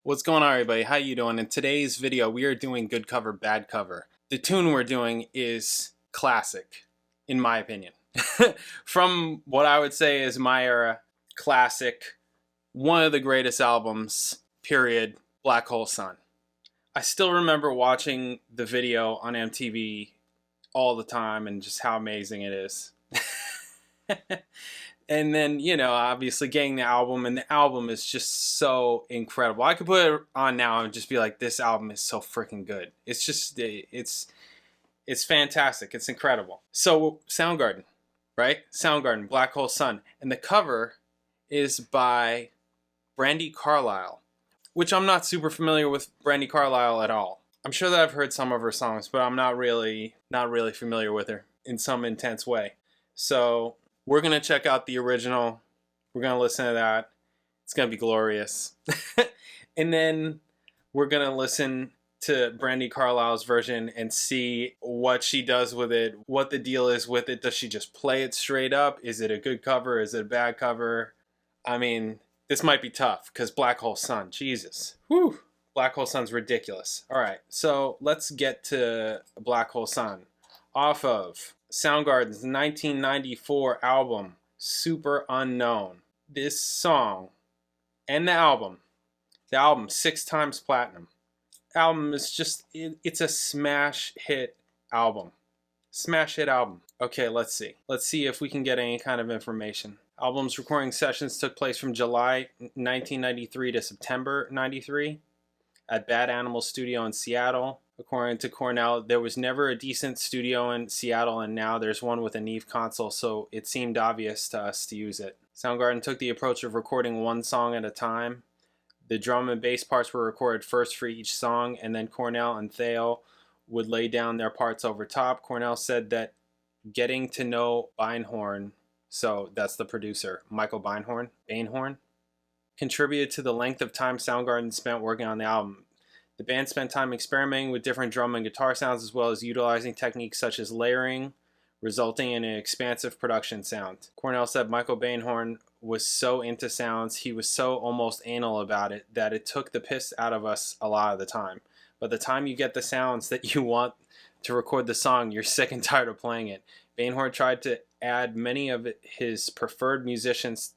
What's going on, everybody? How you doing? In today's video, we are doing good cover, bad cover. The tune we're doing is classic, in my opinion. From what I would say is my era, classic, one of the greatest albums, period, Black Hole Sun. I still remember watching the video on MTV all the time and just how amazing it is. And then, you know, obviously getting the album, and the album is just so incredible. I could put it on now and just be like, this album is so freaking good. It's just, it's fantastic. It's incredible. So, Soundgarden, right? Soundgarden, Black Hole Sun. And the cover is by Brandi Carlile, which I'm not super familiar with Brandi Carlile at all. I'm sure that I've heard some of her songs, but I'm not really familiar with her in some intense way. So we're going to check out the original. We're going to listen to that. It's going to be glorious. And then we're going to listen to Brandi Carlile's version and see what she does with it, what the deal is with it. Does she just play it straight up? Is it a good cover? Is it a bad cover? I mean, this might be tough because Black Hole Sun, Jesus. Whew. Black Hole Sun's ridiculous. All right, so let's get to Black Hole Sun off of Soundgarden's 1994 album, Super Unknown. This song and the album 6 times platinum. Album is just, it's a smash hit album. Smash hit album. Okay, let's see. Let's see if we can get any kind of information. Album's recording sessions took place from July 1993 to September 93 at Bad Animal Studio in Seattle. According to Cornell, there was never a decent studio in Seattle, and now there's one with a Neve console, so it seemed obvious to us to use it. Soundgarden took the approach of recording one song at a time. The drum and bass parts were recorded first for each song, and then Cornell and Thale would lay down their parts over top. Cornell said that getting to know Beinhorn, so that's the producer, Michael Beinhorn, contributed to the length of time Soundgarden spent working on the album. The band spent time experimenting with different drum and guitar sounds, as well as utilizing techniques such as layering, resulting in an expansive production sound. Cornell said Michael Beinhorn was so into sounds, he was so almost anal about it, that it took the piss out of us a lot of the time. By the time you get the sounds that you want to record the song, you're sick and tired of playing it. Beinhorn tried to add many of his preferred musicians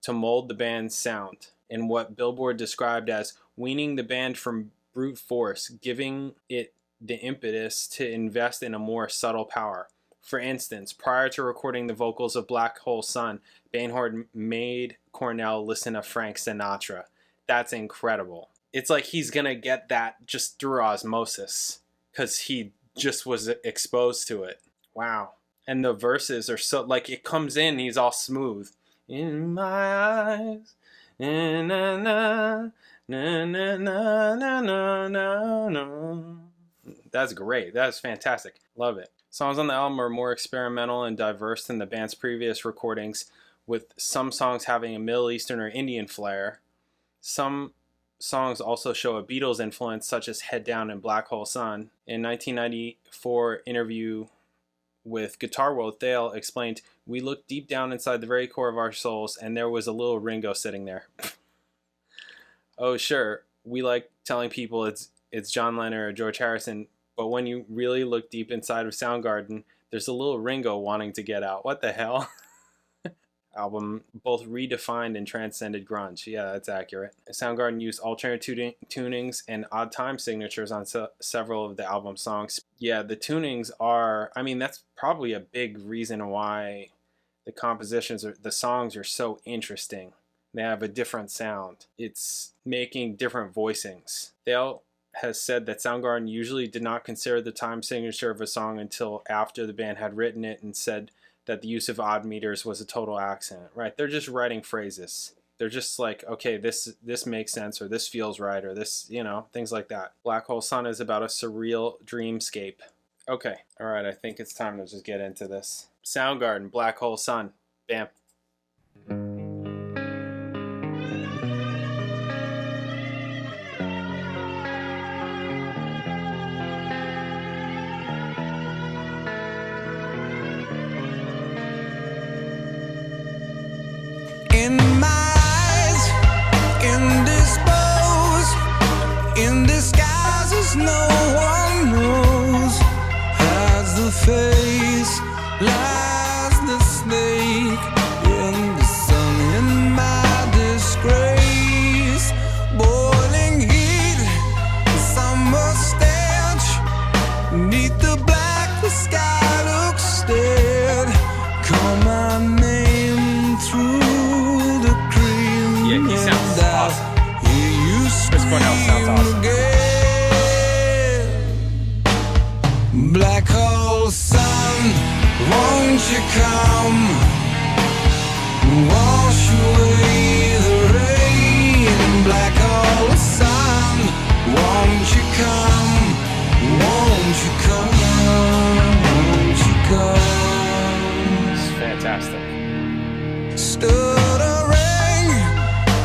to mold the band's sound in what Billboard described as weaning the band from brute force, giving it the impetus to invest in a more subtle power. For instance, prior to recording the vocals of Black Hole Sun, Beinhorn made Cornell listen to Frank Sinatra. That's incredible. It's like he's gonna get that just through osmosis because he just was exposed to it. Wow. And the verses are so, like, it comes in, he's all smooth. In my eyes, na na na na na na na na na. That's great. That's fantastic. Love it. Songs on the album are more experimental and diverse than the band's previous recordings, with some songs having a Middle Eastern or Indian flair. Some songs also show a Beatles influence, such as Head Down and Black Hole Sun. In 1994 interview with Guitar World, Thale explained, "We looked deep down inside the very core of our souls, and there was a little Ringo sitting there." Oh, sure, we like telling people it's John Lennon or George Harrison, but when you really look deep inside of Soundgarden, there's a little Ringo wanting to get out. What the hell? Album both redefined and transcended grunge. Yeah, that's accurate. Soundgarden used alternate tunings and odd time signatures on several of the album songs. Yeah, the tunings are, I mean, that's probably a big reason why the compositions, the songs are so interesting. They have a different sound. It's making different voicings. Thale has said that Soundgarden usually did not consider the time signature of a song until after the band had written it, and said that the use of odd meters was a total accident. Right? They're just writing phrases. They're just like, okay, this makes sense, or this feels right, or this, you know, things like that. Black Hole Sun is about a surreal dreamscape. Okay, all right, I think it's time to just get into this. Soundgarden, Black Hole Sun. Bam. In my eyes, indisposed, Cornell sounds awesome. Black hole sun, won't you come? Wash away the rain. Black hole sun, won't you come? Won't you come? Won't you come? It's fantastic. Stood a ring,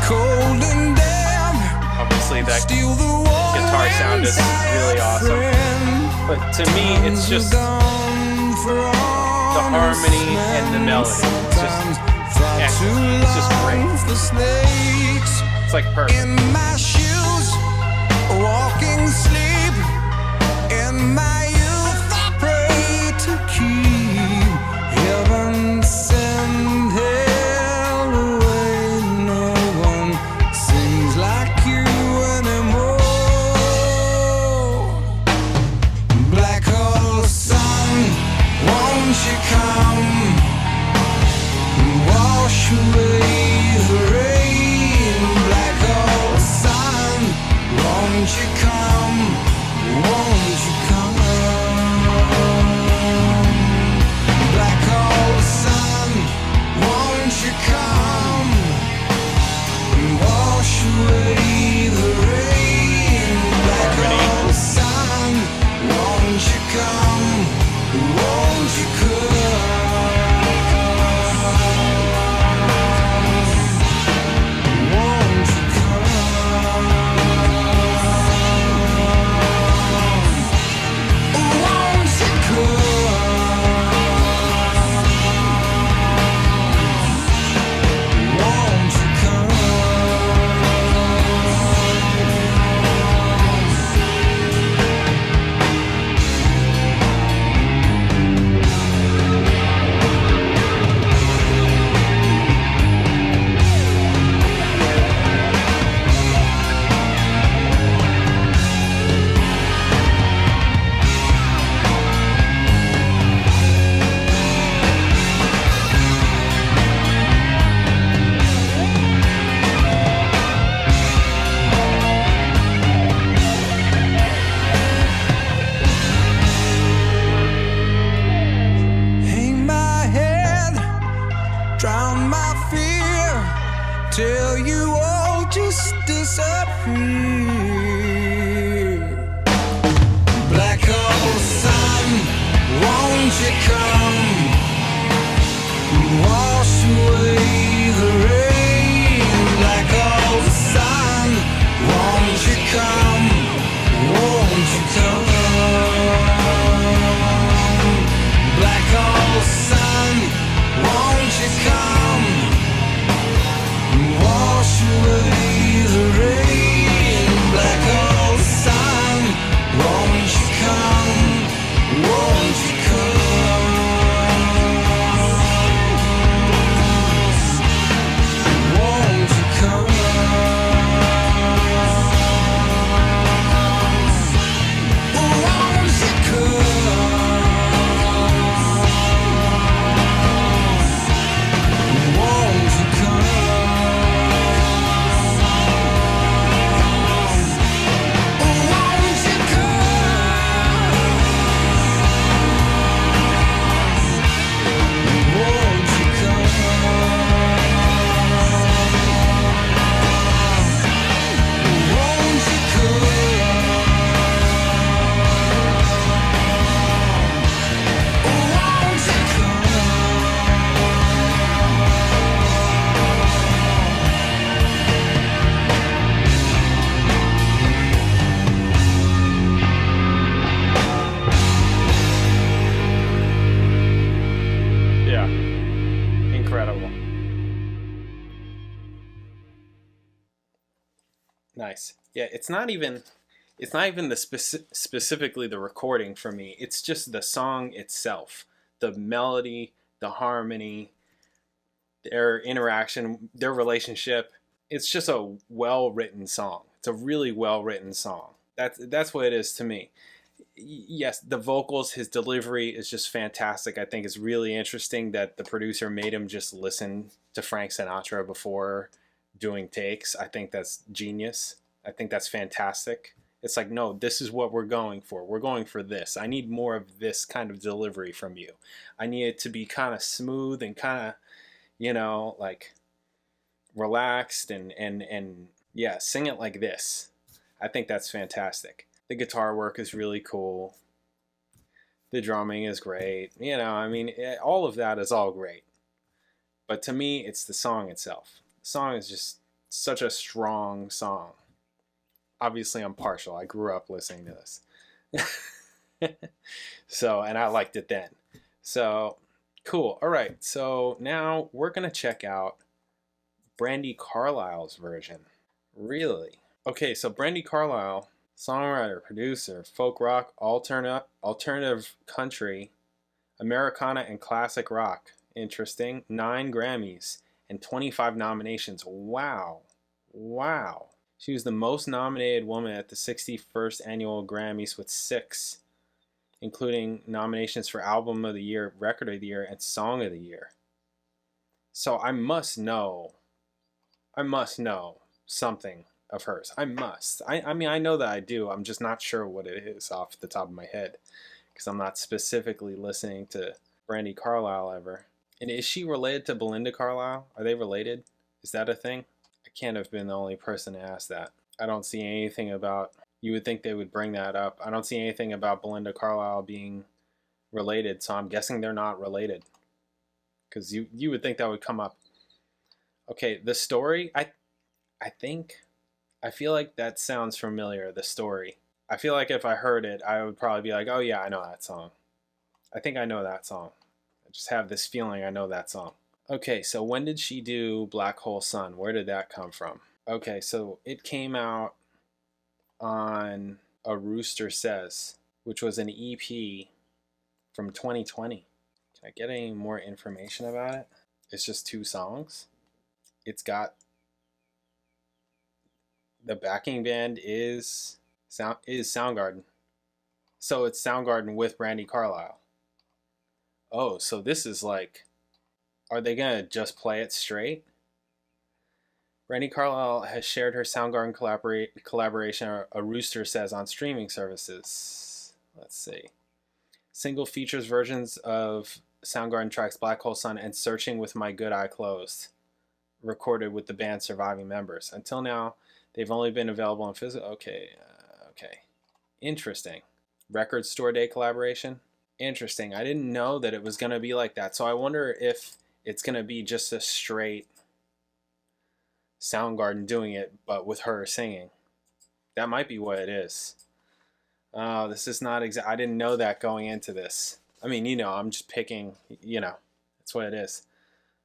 cold and damp. Obviously, that guitar sound is really awesome. But to me, it's just the harmony and the melody. It's just excellent. It's just great. It's like perfect. In my shoes, walking sleep. In my youth, I pray to keep heaven send hell away. No one sings like you anymore. Black hole sun, won't you come? Wash away the rain. Black hole sun, won't you come? Won't you come? Black hole sun, won't you come? Wash away the rain. Black hole sun, won't you come? Won't you Won't you till you all just disappear. Black hole sun, won't you come? Wash away the rain. Black hole sun, won't you come? Won't you come? Black hole sun, won't you come? Wash away the rain. Black hole sun, won't you come? Won't you come? Won't you come? Won't you come? Won't you come? Yeah. Incredible. Nice. Yeah, it's not even the specifically the recording for me. It's just the song itself. The melody, the harmony, their interaction, their relationship. It's just a well-written song. It's a really well-written song. That's what it is to me. Yes, the vocals, his delivery is just fantastic. I think it's really interesting that the producer made him just listen to Frank Sinatra before doing takes. I think that's genius. I think that's fantastic. It's like, no, this is what we're going for. We're going for this. I need more of this kind of delivery from you. I need it to be kind of smooth and kind of, you know, like relaxed and yeah, sing it like this. I think that's fantastic. The guitar work is really cool. The drumming is great. You know, I mean, all of that is all great. But to me, it's the song itself. The song is just such a strong song. Obviously, I'm partial. I grew up listening to this. So, and I liked it then. So, cool. All right. So now we're going to check out Brandi Carlile's version. Really? Okay, so Brandi Carlile, songwriter, producer, folk rock, alternative country, Americana, and classic rock. Interesting. 9 Grammys and 25 nominations. Wow. Wow. She was the most nominated woman at the 61st Annual Grammys with 6, including nominations for Album of the Year, Record of the Year, and Song of the Year. So I must know something of hers. I must. I mean, I know that I do. I'm just not sure what it is off the top of my head because I'm not specifically listening to Brandi Carlile ever. And is she related to Belinda Carlisle? Are they related? Is that a thing? I can't have been the only person to ask that. I don't see anything about... You would think they would bring that up. I don't see anything about Belinda Carlisle being related, so I'm guessing they're not related. Because you would think that would come up. Okay, the story, I feel like that sounds familiar, the story. I feel like if I heard it, I would probably be like, oh yeah, I know that song. I think I know that song. I just have this feeling I know that song. Okay, so when did she do Black Hole Sun? Where did that come from? Okay, so it came out on A Rooster Says, which was an EP from 2020. Can I get any more information about it? It's just 2 songs. It's got... The backing band is Soundgarden. So it's Soundgarden with Brandi Carlile. Oh, so this is like... Are they going to just play it straight? Brandi Carlile has shared her Soundgarden collaboration, A Rooster Says, on streaming services. Let's see. Single features versions of Soundgarden tracks Black Hole Sun and Searching with My Good Eye Closed, recorded with the band's surviving members. Until now, they've only been available on physical... Okay. Interesting. Record Store Day collaboration? Interesting. I didn't know that it was going to be like that. So I wonder if it's going to be just a straight Soundgarden doing it, but with her singing. That might be what it is. This is not exact. I didn't know that going into this. I mean, you know, I'm just picking, you know, that's what it is.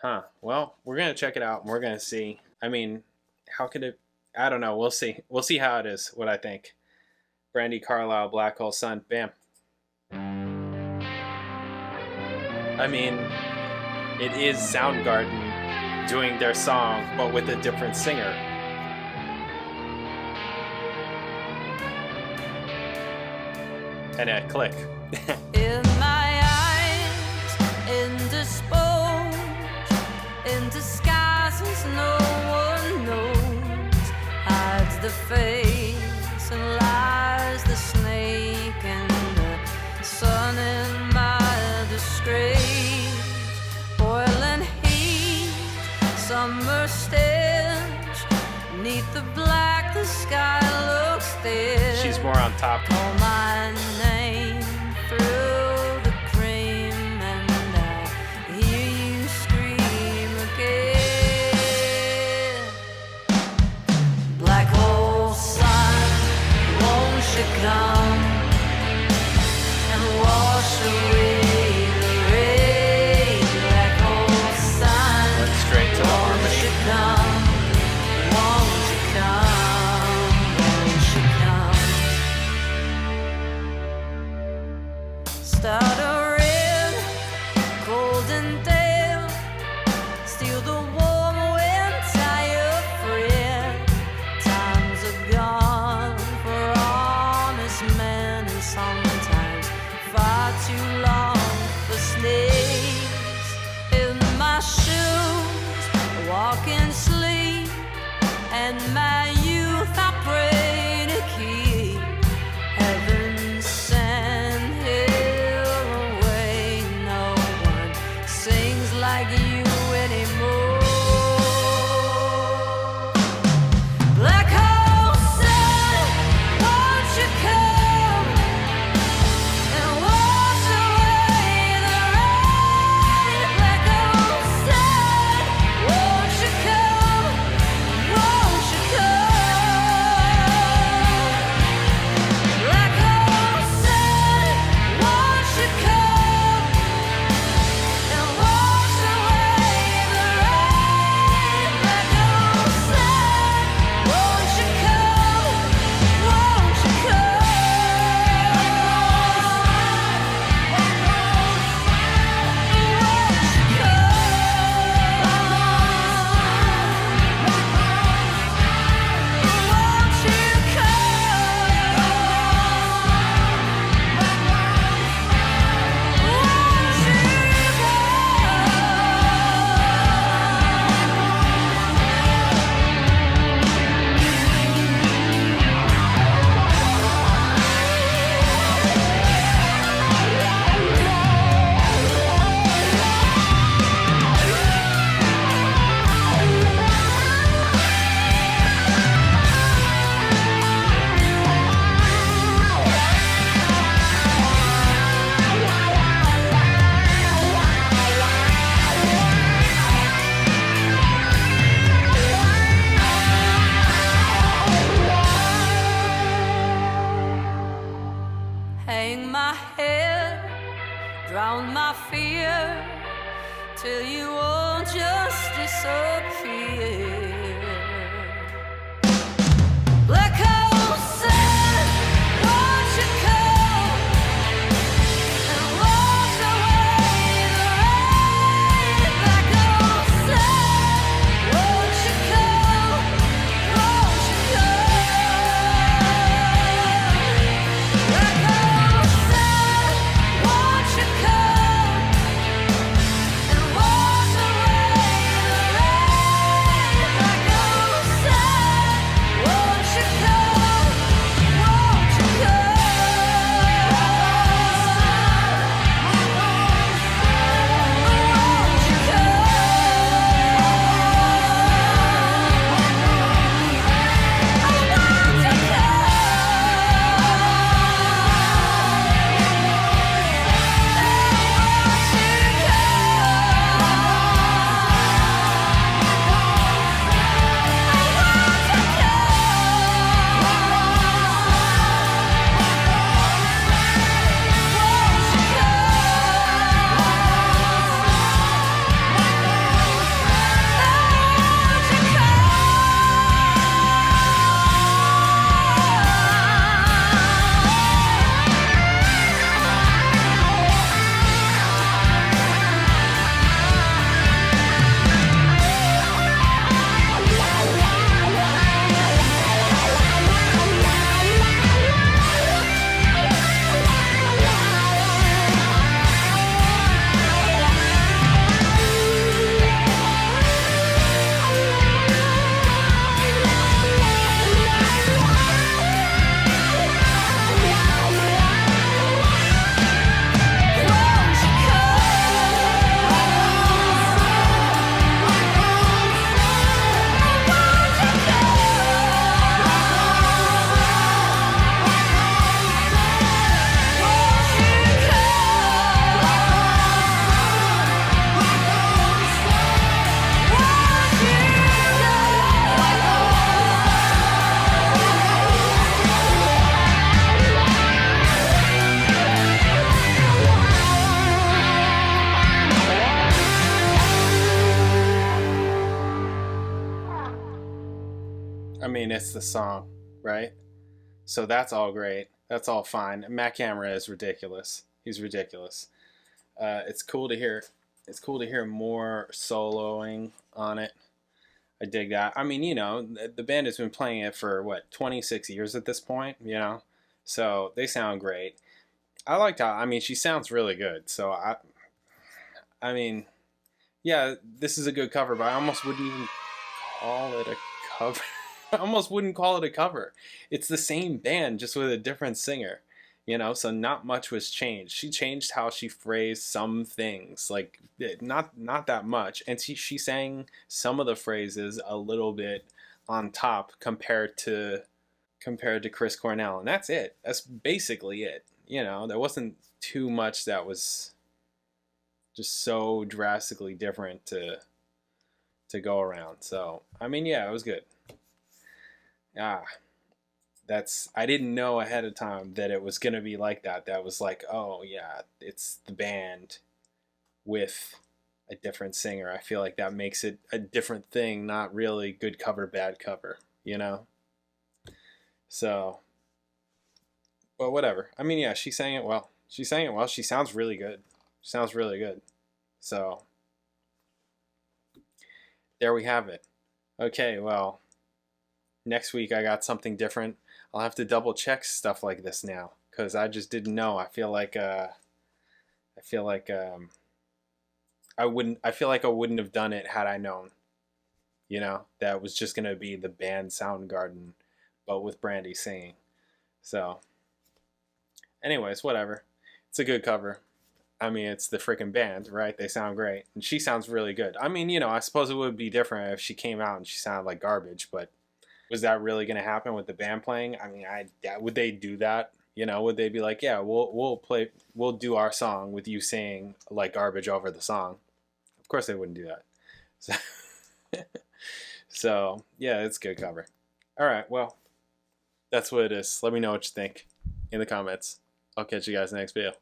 Huh. Well, we're going to check it out and we're going to see. I mean, how could it... I don't know. We'll see. We'll see how it is, what I think. Brandi Carlile, Black Hole Sun. Bam. I mean, it is Soundgarden doing their song, but with a different singer. And a click. In my eyes, indisposed, in disguises no one knows, hides the face and lies the snake and the sun in my disgrace. Boiling heat, summer stench, neath the black the sky looks thin. She's more on top. Call my name through the cream and I hear you scream again. Black hole sun, won't you come and wash away the rain? Black hole sun, Went straight to the won't harmony. you come? Won't you come? Won't you come? Start a red, cold and damp, steal the warm wind, tie your friend. Times are gone for honest drown my fear till you all just disappear. Black hole said, won't you come and wash away the rain? Black hole said, won't you come, won't you come? Black hole said, won't you come and wash away the rain? Black hole said, won't you come, won't you I mean, it's the song, right? So that's all great. That's all fine. Matt Camera is ridiculous. He's ridiculous. It's cool to hear. It's cool to hear more soloing on it. I dig that. I mean, you know, the band has been playing it for what, 26 years at this point, you know? So they sound great. I liked how, I mean, she sounds really good. So I mean, yeah, this is a good cover, but I almost wouldn't even call it a cover. I almost wouldn't call it a cover. It's the same band, just with a different singer, you know, so not much was changed. She changed how she phrased some things, like not that much, and she sang some of the phrases a little bit on top compared to Chris Cornell, and that's it. That's basically it. You know, there wasn't too much that was just so drastically different to go around. So I mean, yeah, it was good. I didn't know ahead of time that it was gonna be like that. That was like, oh yeah, it's the band with a different singer. I feel like that makes it a different thing, not really good cover, bad cover, you know? So, well, whatever. I mean, yeah, she sang it well. She sang it well. She sounds really good. She sounds really good. So, there we have it. Okay, well, next week I got something different. I'll have to double check stuff like this now because I just didn't know. I feel like I wouldn't have done it had I known. You know, that was just gonna be the band Soundgarden, but with Brandi singing. So, anyways, whatever. It's a good cover. I mean, it's the freaking band, right? They sound great, and she sounds really good. I mean, you know, I suppose it would be different if she came out and she sounded like garbage, but was that really going to happen with the band playing? I mean, would they do that? You know, would they be like, yeah, we'll do our song with you saying like garbage over the song? Of course they wouldn't do that. So, so yeah, it's a good cover. All right, well, that's what it is. Let me know what you think in the comments. I'll catch you guys in the next video.